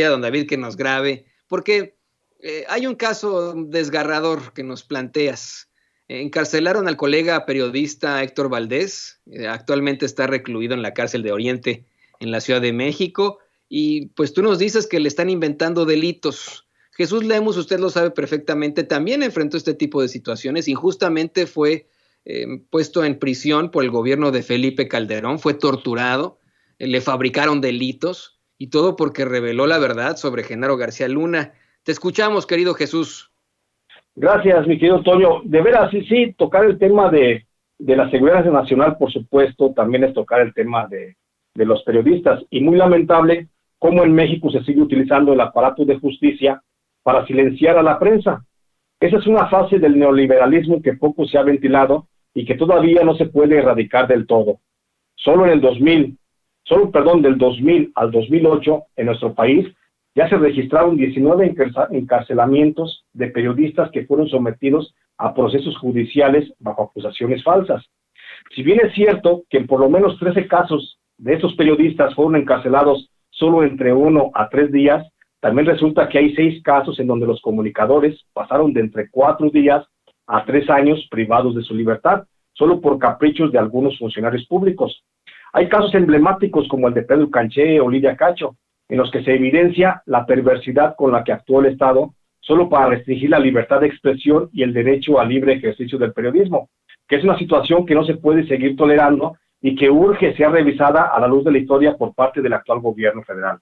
don David que nos grabe, porque hay un caso desgarrador que nos planteas. Encarcelaron al colega periodista Héctor Valdés, actualmente está recluido en la cárcel de Oriente en la Ciudad de México, y pues tú nos dices que le están inventando delitos. Jesús Lemus, usted lo sabe perfectamente, también enfrentó este tipo de situaciones y justamente fue puesto en prisión por el gobierno de Felipe Calderón, fue torturado, le fabricaron delitos y todo porque reveló la verdad sobre Genaro García Luna. Te escuchamos, querido Jesús. Gracias, mi querido Toño. De veras, sí, tocar el tema de la seguridad nacional, por supuesto, también es tocar el tema de los periodistas. Y muy lamentable cómo en México se sigue utilizando el aparato de justicia para silenciar a la prensa. Esa es una fase del neoliberalismo que poco se ha ventilado y que todavía no se puede erradicar del todo. Del 2000 al 2008, en nuestro país, ya se registraron 19 encarcelamientos de periodistas que fueron sometidos a procesos judiciales bajo acusaciones falsas. Si bien es cierto que en por lo menos 13 casos de estos periodistas fueron encarcelados solo entre 1 a 3 días, también resulta que hay 6 casos en donde los comunicadores pasaron de entre 4 días a 3 años privados de su libertad, solo por caprichos de algunos funcionarios públicos. Hay casos emblemáticos como el de Pedro Canché o Lidia Cacho, en los que se evidencia la perversidad con la que actuó el Estado solo para restringir la libertad de expresión y el derecho al libre ejercicio del periodismo, que es una situación que no se puede seguir tolerando y que urge sea revisada a la luz de la historia por parte del actual gobierno federal.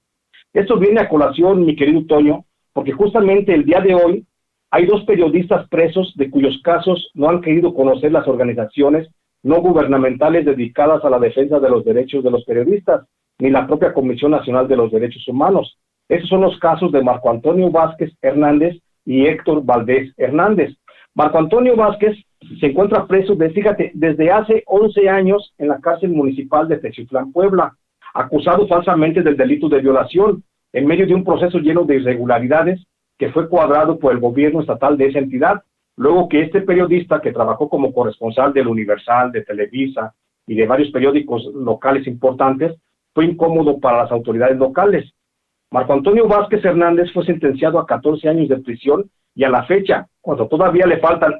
Esto viene a colación, mi querido Toño, porque justamente el día de hoy hay 2 periodistas presos de cuyos casos no han querido conocer las organizaciones no gubernamentales dedicadas a la defensa de los derechos de los periodistas, ni la propia Comisión Nacional de los Derechos Humanos. Esos son los casos de Marco Antonio Vázquez Hernández y Héctor Valdés Hernández. Marco Antonio Vázquez se encuentra preso, desde hace 11 años en la cárcel municipal de Teziutlán, Puebla, acusado falsamente del delito de violación, en medio de un proceso lleno de irregularidades que fue cuadrado por el gobierno estatal de esa entidad, luego que este periodista, que trabajó como corresponsal del Universal, de Televisa y de varios periódicos locales importantes, fue incómodo para las autoridades locales. Marco Antonio Vázquez Hernández fue sentenciado a 14 años de prisión y a la fecha, cuando todavía le faltan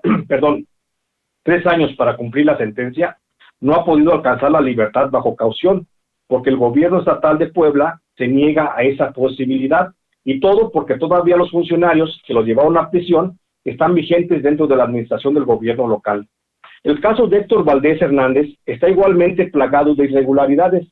3 años para cumplir la sentencia, no ha podido alcanzar la libertad bajo caución, porque el gobierno estatal de Puebla se niega a esa posibilidad, y todo porque todavía los funcionarios que los llevaron a prisión están vigentes dentro de la administración del gobierno local. El caso de Héctor Valdés Hernández está igualmente plagado de irregularidades.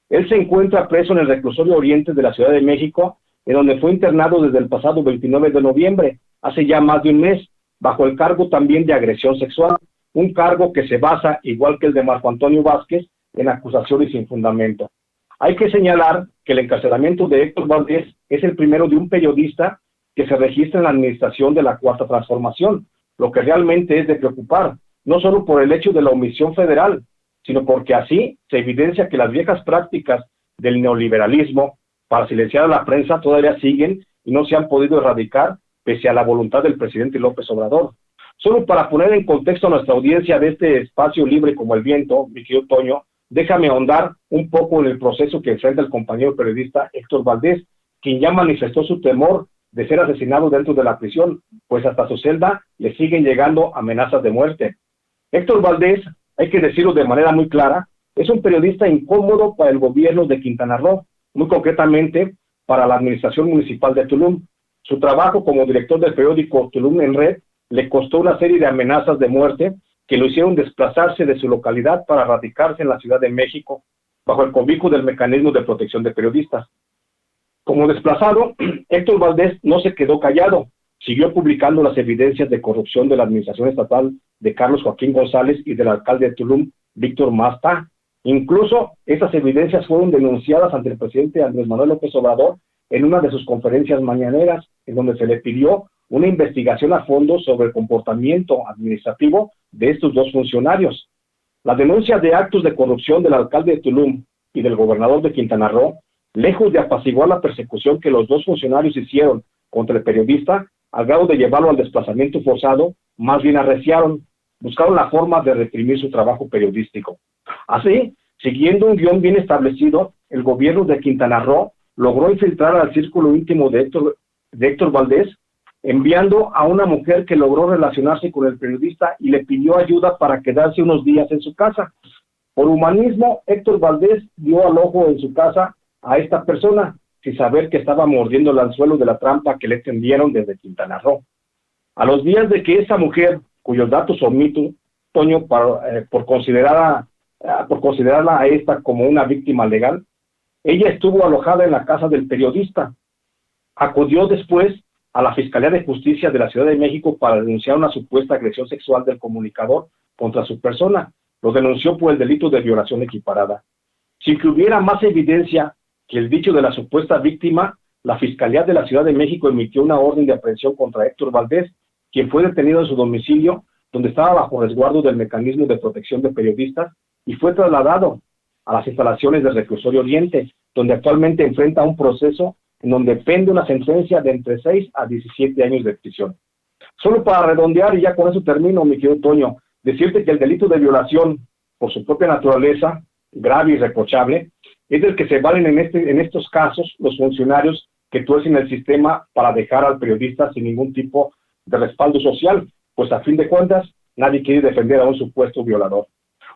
Él se encuentra preso en el reclusorio Oriente de la Ciudad de México, en donde fue internado desde el pasado 29 de noviembre, hace ya más de un mes, bajo el cargo también de agresión sexual, un cargo que se basa, igual que el de Marco Antonio Vázquez, en acusaciones sin fundamento. Hay que señalar que el encarcelamiento de Héctor Valdés es el primero de un periodista que se registra en la administración de la Cuarta Transformación, lo que realmente es de preocupar, no solo por el hecho de la omisión federal, sino porque así se evidencia que las viejas prácticas del neoliberalismo para silenciar a la prensa todavía siguen y no se han podido erradicar pese a la voluntad del presidente López Obrador. Solo para poner en contexto a nuestra audiencia de este espacio libre como el viento, mi querido Toño, déjame ahondar un poco en el proceso que enfrenta el compañero periodista Héctor Valdés, quien ya manifestó su temor de ser asesinado dentro de la prisión, pues hasta su celda le siguen llegando amenazas de muerte. Héctor Valdés, hay que decirlo de manera muy clara, es un periodista incómodo para el gobierno de Quintana Roo, muy concretamente para la administración municipal de Tulum. Su trabajo como director del periódico Tulum en Red le costó una serie de amenazas de muerte que lo hicieron desplazarse de su localidad para radicarse en la Ciudad de México, bajo el cobijo del mecanismo de protección de periodistas. Como desplazado, Héctor Valdés no se quedó callado, siguió publicando las evidencias de corrupción de la administración estatal de Carlos Joaquín González y del alcalde de Tulum, Víctor Masta. Incluso estas evidencias fueron denunciadas ante el presidente Andrés Manuel López Obrador en una de sus conferencias mañaneras, en donde se le pidió una investigación a fondo sobre el comportamiento administrativo de estos 2 funcionarios. La denuncia de actos de corrupción del alcalde de Tulum y del gobernador de Quintana Roo, lejos de apaciguar la persecución que los 2 funcionarios hicieron contra el periodista, al grado de llevarlo al desplazamiento forzado, más bien arreciaron, buscaron la forma de reprimir su trabajo periodístico. Así, siguiendo un guión bien establecido, el gobierno de Quintana Roo logró infiltrar al círculo íntimo de Héctor Valdés, enviando a una mujer que logró relacionarse con el periodista y le pidió ayuda para quedarse unos días en su casa. Por humanismo, Héctor Valdés dio al ojo en su casa a esta persona, sin saber que estaba mordiendo el anzuelo de la trampa que le tendieron desde Quintana Roo. A los días de que esa mujer, cuyos datos omito, Toño, por considerarla a esta como una víctima legal, ella estuvo alojada en la casa del periodista. Acudió después a la Fiscalía de Justicia de la Ciudad de México para denunciar una supuesta agresión sexual del comunicador contra su persona. Lo denunció por el delito de violación equiparada. Sin que hubiera más evidencia que el dicho de la supuesta víctima, la Fiscalía de la Ciudad de México emitió una orden de aprehensión contra Héctor Valdés, quien fue detenido en su domicilio, donde estaba bajo resguardo del Mecanismo de Protección de Periodistas, y fue trasladado a las instalaciones del Reclusorio Oriente, donde actualmente enfrenta un proceso en donde pende una sentencia de entre 6 a 17 años de prisión. Solo para redondear, y ya con eso termino, mi querido Toño, decirte que el delito de violación, por su propia naturaleza, grave y reprochable, es del que se valen en estos casos los funcionarios que tuercen el sistema para dejar al periodista sin ningún tipo de respaldo social, pues a fin de cuentas nadie quiere defender a un supuesto violador.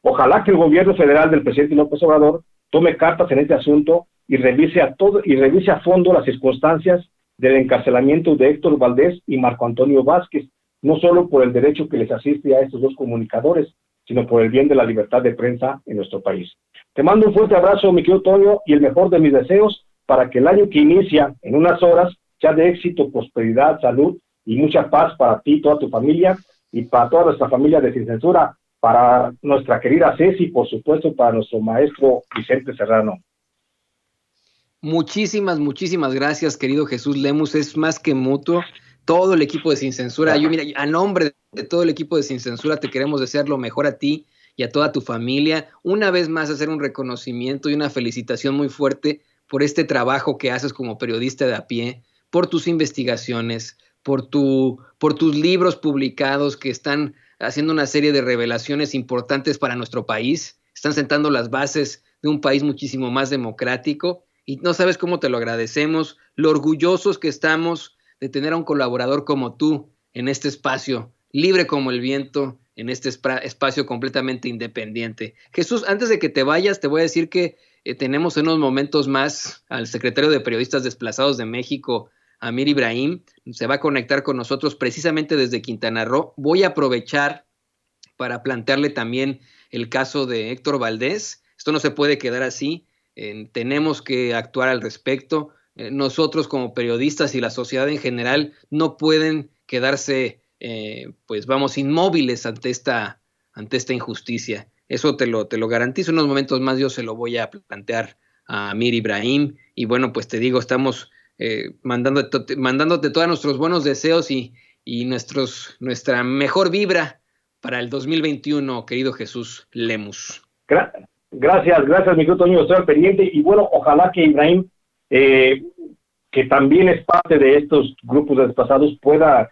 Ojalá que el gobierno federal del presidente López Obrador tome cartas en este asunto y revise a fondo las circunstancias del encarcelamiento de Héctor Valdés y Marco Antonio Vázquez, no solo por el derecho que les asiste a estos dos comunicadores, sino por el bien de la libertad de prensa en nuestro país. Te mando un fuerte abrazo, mi querido Toño, y el mejor de mis deseos para que el año que inicia en unas horas sea de éxito, prosperidad, salud y mucha paz para ti, toda tu familia y para toda nuestra familia de Sin Censura, para nuestra querida Ceci, por supuesto, para nuestro maestro Vicente Serrano. Muchísimas gracias, querido Jesús Lemus. Es más que mutuo. Todo el equipo de Sin Censura, mira, a nombre de todo el equipo de Sin Censura, te queremos desear lo mejor a ti y a toda tu familia. Una vez más, hacer un reconocimiento y una felicitación muy fuerte por este trabajo que haces como periodista de a pie, por tus investigaciones, por tus libros publicados que están haciendo una serie de revelaciones importantes para nuestro país, están sentando las bases de un país muchísimo más democrático, y no sabes cómo te lo agradecemos, lo orgullosos que estamos de tener a un colaborador como tú en este espacio, libre como el viento, en este espacio completamente independiente. Jesús, antes de que te vayas, te voy a decir que tenemos en unos momentos más al secretario de Periodistas Desplazados de México, Amir Ibrahim, se va a conectar con nosotros precisamente desde Quintana Roo. Voy a aprovechar para plantearle también el caso de Héctor Valdés. Esto no se puede quedar así, tenemos que actuar al respecto. Nosotros como periodistas y la sociedad en general no pueden quedarse, inmóviles ante esta injusticia. Eso te lo garantizo. En unos momentos más yo se lo voy a plantear a Amir Ibrahim. Y bueno, pues te digo, estamos mandándote todos nuestros buenos deseos y nuestra mejor vibra para el 2021, querido Jesús Lemus. Gracias, mi querido Toño, estoy al pendiente, y bueno, ojalá que Ibrahim, que también es parte de estos grupos de desplazados, pueda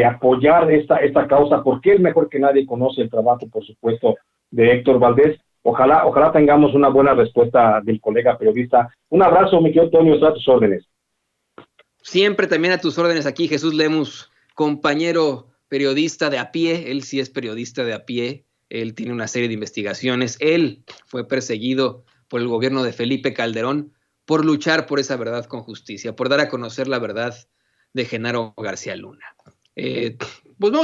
apoyar esta causa, porque él mejor que nadie conoce el trabajo, por supuesto, de Héctor Valdés. Ojalá tengamos una buena respuesta del colega periodista. Un abrazo, mi querido Toño, estoy a tus órdenes. Siempre también a tus órdenes aquí, Jesús Lemus, compañero periodista de a pie. Él sí es periodista de a pie, él tiene una serie de investigaciones, él fue perseguido por el gobierno de Felipe Calderón por luchar por esa verdad con justicia, por dar a conocer la verdad de Genaro García Luna. Pues vamos